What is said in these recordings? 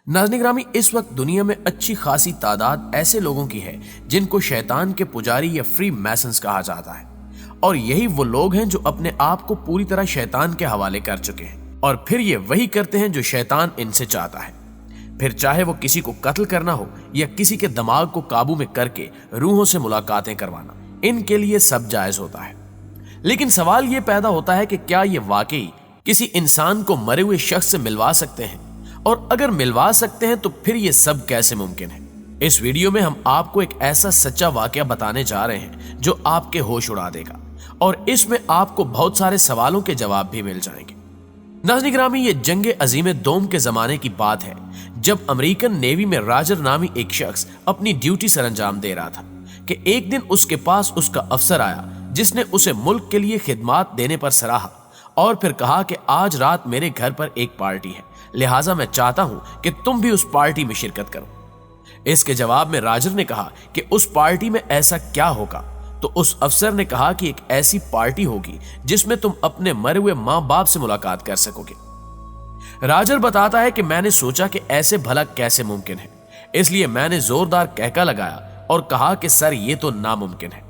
नाज़रीन ग्रामी, इस वक्त दुनिया में अच्छी खासी तादाद ऐसे लोगों की है जिनको शैतान के पुजारी या फ्री मैसन्स कहा जाता है, और यही वो लोग हैं जो अपने आप को पूरी तरह शैतान के हवाले कर चुके हैं और फिर ये वही करते हैं जो शैतान इनसे चाहता है। फिर चाहे वो किसी को कत्ल करना हो या किसी के दिमाग को काबू में करके रूहों से मुलाकातें करवाना, इनके लिए सब जायज होता है। लेकिन सवाल ये पैदा होता है कि क्या ये वाकई किसी इंसान को मरे हुए शख्स से मिलवा सकते हैं, और अगर मिलवा सकते हैं तो फिर ये सब कैसे मुमकिन है। इस वीडियो में हम आपको एक ऐसा सच्चा वाकया बताने जा रहे हैं जो आपके होश उड़ा देगा, और इसमें आपको बहुत सारे सवालों के जवाब भी मिल जाएंगे। नाज़रीन ग्रामी, ये जंग अजीम दोम के जमाने की बात है जब अमेरिकन नेवी में राजर नामी एक शख्स अपनी ड्यूटी सरंजाम दे रहा था कि एक दिन उसके पास उसका अफसर आया जिसने उसे मुल्क के लिए खिदमात देने पर सराहा और फिर कहा कि आज रात मेरे घर पर एक पार्टी है, लिहाजा मैं चाहता हूं कि तुम भी उस पार्टी में शिरकत करो। इसके जवाब में राजर ने कहा कि उस पार्टी में ऐसा क्या होगा, तो उस अफसर ने कहा कि एक ऐसी पार्टी होगी जिसमें तुम अपने मरे हुए माँ बाप से मुलाकात कर सकोगे। राजर बताता है कि मैंने सोचा कि ऐसे भला कैसे मुमकिन है, इसलिए मैंने जोरदार कहका लगाया और कहा कि सर ये तो नामुमकिन है।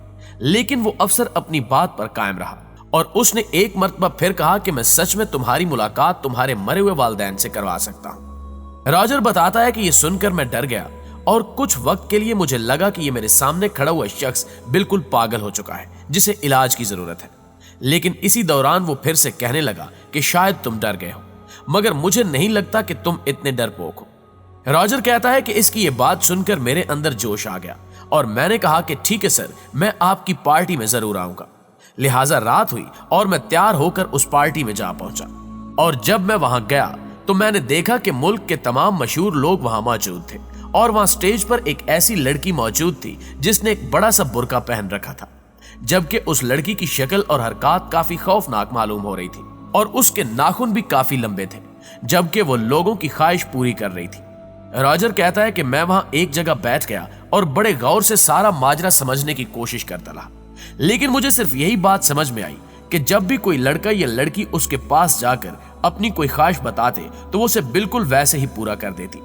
लेकिन वो अफसर अपनी बात पर कायम रहा और उसने एक मर्तबा फिर कहा कि मैं सच में तुम्हारी मुलाकात तुम्हारे मरे हुए वालिदैन से करवा सकता हूं। राजर बताता है कि यह सुनकर मैं डर गया और कुछ वक्त के लिए मुझे लगा कि यह मेरे सामने खड़ा हुआ शख्स बिल्कुल पागल हो चुका है जिसे इलाज की जरूरत है। लेकिन इसी दौरान वो फिर से कहने लगा कि शायद तुम डर गए हो, मगर मुझे नहीं लगता कि तुम इतने डरपोक हो। राजर कहता है कि इसकी ये बात सुनकर मेरे अंदर जोश आ गया और मैंने कहा कि ठीक है सर, मैं आपकी पार्टी में जरूर आऊंगा। लिहाजा रात हुई और मैं तैयार होकर उस पार्टी में जा पहुंचा, और जब मैं वहां गया तो मैंने देखा कि मुल्क के तमाम मशहूर लोग वहां मौजूद थे और वहां स्टेज पर एक ऐसी लड़की मौजूद थी जिसने एक बड़ा सा बुर्का पहन रखा था, जबकि उस लड़की की शक्ल और हरकत काफी खौफनाक मालूम हो रही थी और उसके नाखून भी काफी लंबे थे, जबकि वो लोगों की ख्वाहिश पूरी कर रही थी। राजर कहता है कि मैं वहां एक जगह बैठ गया और बड़े गौर से सारा माजरा समझने की कोशिश करता रहा, लेकिन मुझे सिर्फ यही बात समझ में आई कि जब भी कोई लड़का या लड़की उसके पास जाकर अपनी कोई ख्वाहिश बताते तो वो उसे बिल्कुल वैसे ही पूरा कर देती।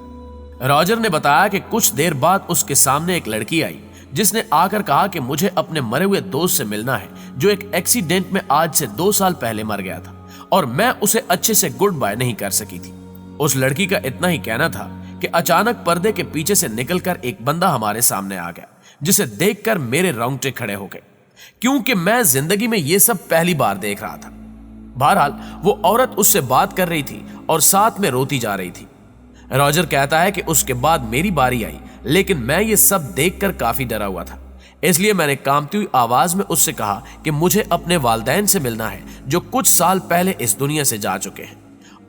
राजर ने बताया कि कुछ देर बाद उसके सामने एक लड़की आई जिसने आकर कहा कि मुझे अपने मरे हुए दोस्त से मिलना है जो एक एक्सीडेंट में आज से 2 साल पहले मर गया था, और मैं उसे अच्छे से गुड बाय नहीं कर सकी थी। उस लड़की का इतना ही कहना था कि अचानक पर्दे के पीछे से निकलकर एक बंदा हमारे सामने आ गया, जिसे देखकर मेरे रोंगटे खड़े हो गए, क्योंकि मैं जिंदगी में ये सब पहली बार देख रहा था। बहरहाल वो औरत उससे बात कर रही थी और साथ में रोती जा रही थी। रॉजर कहता है कि उसके बाद मेरी बारी आई, लेकिन मैं ये सब देखकर काफी डरा हुआ था, इसलिए मैंने कांपती हुई आवाज में उससे कहा कि मुझे अपने वालिदैन से मिलना है जो कुछ साल पहले इस दुनिया से जा चुके हैं।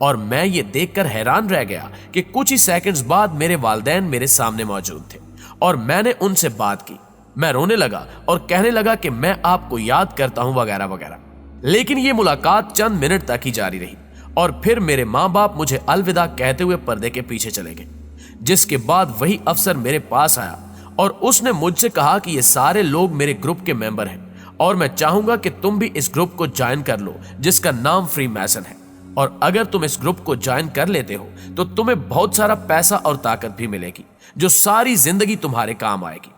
और मैं ये देखकर हैरान रह गया कि कुछ ही सेकंड्स बाद मेरे वालिदैन मेरे सामने मौजूद थे और मैंने उनसे बात की। मैं रोने लगा और कहने लगा कि मैं आपको याद करता हूं वगैरह वगैरह। लेकिन ये मुलाकात चंद मिनट तक ही जारी रही और फिर मेरे माँ बाप मुझे अलविदा कहते हुए पर्दे के पीछे चले गए, जिसके बाद वही अफसर मेरे पास आया और उसने मुझसे कहा कि ये सारे लोग मेरे ग्रुप के मेंबर हैं और मैं चाहूंगा कि तुम भी इस ग्रुप को ज्वाइन कर लो जिसका नाम फ्री मैसन है, और अगर तुम इस ग्रुप को ज्वाइन कर लेते हो तो तुम्हें बहुत सारा पैसा और ताकत भी मिलेगी जो सारी जिंदगी तुम्हारे काम आएगी।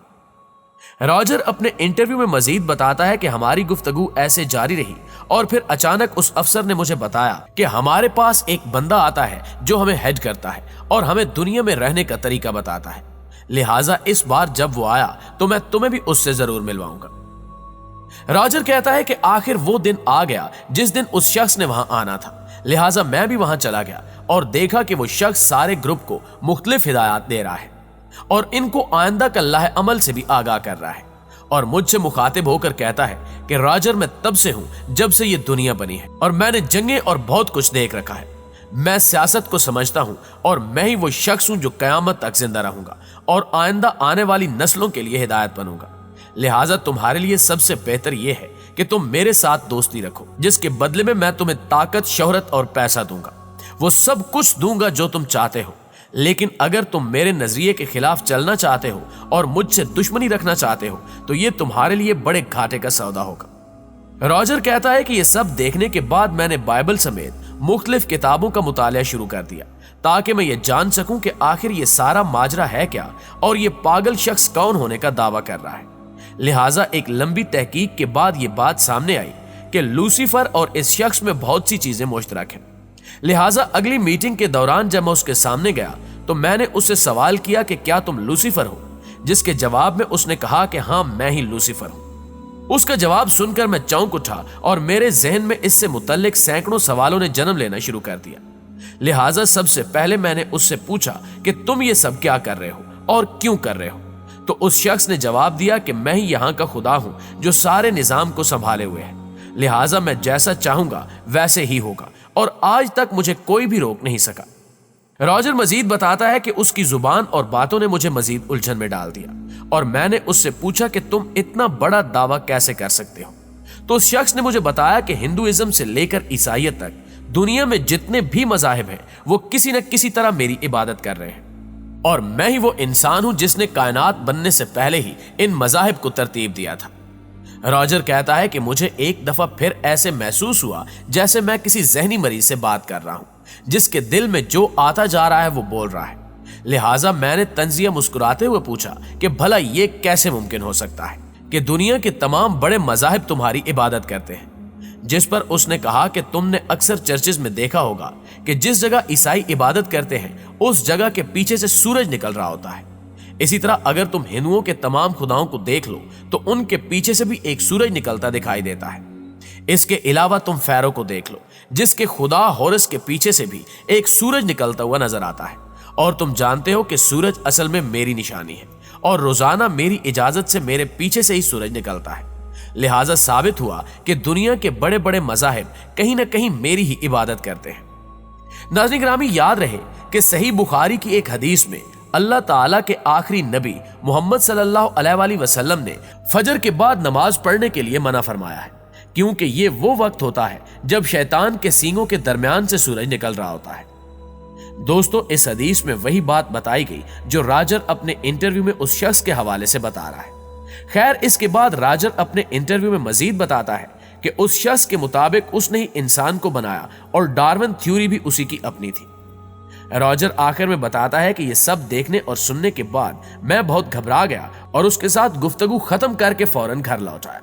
रॉजर अपने इंटरव्यू में मजीद बताता है कि हमारी गुफ्तगू ऐसे जारी रही और फिर अचानक उस अफसर ने मुझे बताया कि हमारे पास एक बंदा आता है जो हमें हेड करता है और हमें दुनिया में रहने का तरीका बताता है, लिहाजा इस बार जब वो आया तो मैं तुम्हें भी उससे जरूर मिलवाऊंगा। रॉजर कहता है कि आखिर वो दिन आ गया जिस दिन उस शख्स ने वहां आना था, लिहाजा मैं भी वहां चला गया और देखा कि वो शख्स सारे ग्रुप को मुख्तलिफ हिदायत दे रहा है और इनको आइंदा कल्लाह अमल से भी आगाह कर रहा है, और मुझसे मुखातिब होकर कहता है कि राजर मैं तब से हूं जब से ये दुनिया बनी है और मैंने जंगें और बहुत कुछ देख रखा है। मैं सियासत को समझता हूं और मैं ही वो शख्स हूं जो कयामत तक जिंदा रहूंगा और आइंदा आने वाली नस्लों के लिए हिदायत बनूंगा। लिहाजा तुम्हारे लिए सबसे बेहतर यह है कि तुम मेरे साथ दोस्ती रखो, जिसके बदले में मैं तुम्हें ताकत, शोहरत और पैसा दूंगा। वो सब कुछ दूंगा जो तुम चाहते हो, लेकिन अगर तुम मेरे नजरिए के खिलाफ चलना चाहते हो और मुझसे दुश्मनी रखना चाहते हो तो ये तुम्हारे लिए बड़े घाटे का सौदा होगा। रॉजर कहता है कि ये सब देखने के बाद मैंने बाइबल समेत मुख्तलिफ किताबों का मुतालिया शुरू कर दिया ताकि मैं ये जान सकूं कि आखिर ये सारा माजरा है क्या और ये पागल शख्स कौन होने का दावा कर रहा है। लिहाजा एक लंबी तहकीक के बाद ये बात सामने आई कि लूसीफर और इस शख्स में बहुत सी चीजें मुश्तरक हैं। लिहाजा अगली मीटिंग के दौरान जब मैं उसके सामने गया तो मैंने उससे सवाल किया कि क्या तुम लूसीफर हो, जिसके जवाब में उसने कहा कि हाँ, मैं ही लूसीफर हूं। उसका जवाब सुनकर मैं चौंक उठा और मेरे जहन में इससे मुतल्लिक सैकड़ों सवालों ने जन्म लेना शुरू कर दिया। लिहाजा सबसे पहले मैंने उससे पूछा कि तुम ये सब क्या कर रहे हो और क्यों कर रहे हो। तो उस शख्स ने जवाब दिया कि मैं ही यहाँ का खुदा हूं जो सारे निजाम को संभाले हुए है, लिहाजा मैं जैसा चाहूंगा वैसे ही होगा और आज तक मुझे कोई भी रोक नहीं सका। रॉजर मजीद बताता है कि उसकी जुबान और बातों ने मुझे मजीद उलझन में डाल दिया और मैंने उससे पूछा कि तुम इतना बड़ा दावा कैसे कर सकते हो। तो उस शख्स ने मुझे बताया कि हिंदुइज्म से लेकर ईसाइयत तक दुनिया में जितने भी मजाहिब हैं वो किसी न किसी तरह मेरी इबादत कर रहे हैं और मैं ही वो इंसान हूं जिसने कायनात बनने से पहले ही इन मजाहिब को तरतीब दिया था। रॉजर कहता है कि मुझे एक दफा फिर ऐसे महसूस हुआ जैसे मैं किसी जहनी मरीज से बात कर रहा हूं, जिसके दिल में जो आता जा रहा है वो बोल रहा है। लिहाजा मैंने तंजिया मुस्कुराते हुए पूछा कि भला ये कैसे मुमकिन हो सकता है कि दुनिया के तमाम बड़े मजाहिब तुम्हारी इबादत करते हैं। जिस पर उसने कहा कि तुमने अक्सर चर्चेज में देखा होगा कि जिस जगह ईसाई इबादत करते हैं उस जगह के पीछे से सूरज निकल रहा होता है। इसी तरह अगर तुम हिंदुओं के तमाम खुदाओं को देख लो तो उनके पीछे से भी एक सूरज निकलता दिखाई देता है। इसके अलावा तुम फैरो को देख लो, जिसके खुदा होरस के पीछे से भी एक सूरज निकलता हुआ नजर आता है और तुम जानते हो कि सूरज असल में मेरी निशानी है और रोजाना मेरी इजाजत से मेरे पीछे से ही सूरज निकलता है। लिहाजा साबित हुआ कि दुनिया के बड़े बड़े मजाहिब कहीं ना कहीं मेरी ही इबादत करते हैं। नाज़रीन गिरामी, याद रहे कि सही बुखारी की एक हदीस में अल्लाह ताला के आखिरी नबी मोहम्मद सल्लल्लाहु अलैहि वसल्लम ने फजर के बाद नमाज पढ़ने के लिए मना फरमाया है, क्योंकि ये वो वक्त होता है जब शैतान के सींगों के दरमियान से सूरज निकल रहा होता है। दोस्तों, इस हदीस में वही बात बताई गई जो राजर अपने इंटरव्यू में उस शख्स के हवाले से बता रहा है। खैर, इसके बाद राजर अपने इंटरव्यू में मजीद बताता है कि उस शख्स के मुताबिक उसने ही इंसान को बनाया और डार्विन थ्योरी भी उसी की अपनी थी। रॉजर आखिर में बताता है कि यह सब देखने और सुनने के बाद मैं बहुत घबरा गया और उसके साथ गुफ्तगू खत्म करके फौरन घर लौट आया।